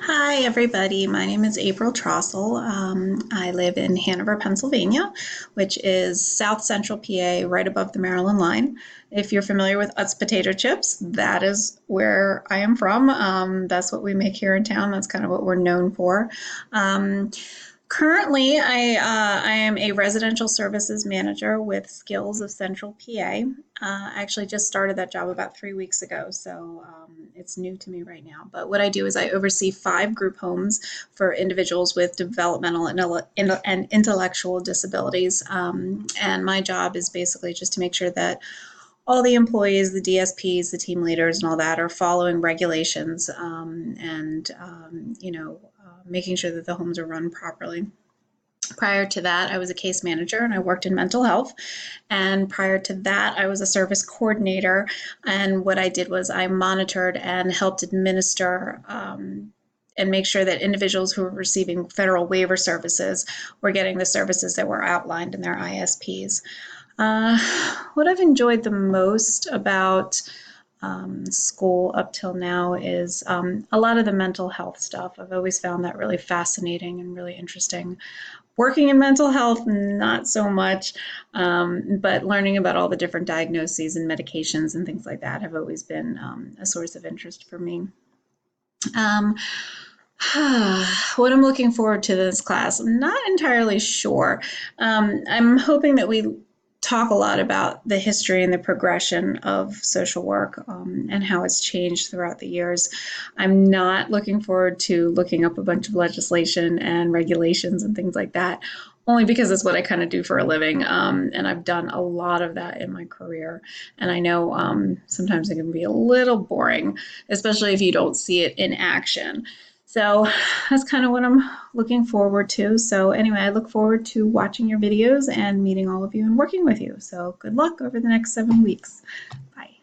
Hi, everybody. My name is April Trossel. I live in Hanover, Pennsylvania, which is south central PA, right above the Maryland line. If you're familiar with Utz potato chips, that is where I am from. That's what we make here in town. That's kind of what we're known for. Um, Currently, I am a residential services manager with Skills of Central PA. I actually just started that job about 3 weeks ago, so it's new to me right now. But what I do is I oversee 5 group homes for individuals with developmental and intellectual disabilities. And my job is basically just to make sure that all the employees, the DSPs, the team leaders, and all that are following regulations making sure that the homes are run properly. Prior to that, I was a case manager and I worked in mental health. And prior to that, I was a service coordinator. And what I did was I monitored and helped administer and make sure that individuals who were receiving federal waiver services were getting the services that were outlined in their ISPs. Uh, what I've enjoyed the most about school up till now is a lot of the mental health stuff. I've always found that really fascinating and really interesting. Working in mental health, not so much, but learning about all the different diagnoses and medications and things like that have always been a source of interest for me. Um, what I'm looking forward to this class, I'm not entirely sure. I'm hoping that we talk a lot about the history and the progression of social work and how it's changed throughout the years. I'm not looking forward to looking up a bunch of legislation and regulations and things like that, only because it's what I kind of do for a living. And I've done a lot of that in my career. And I know sometimes it can be a little boring, especially if you don't see it in action. So that's kind of what I'm looking forward to. So, anyway, I look forward to watching your videos and meeting all of you and working with you. So, good luck over the next 7 weeks. Bye.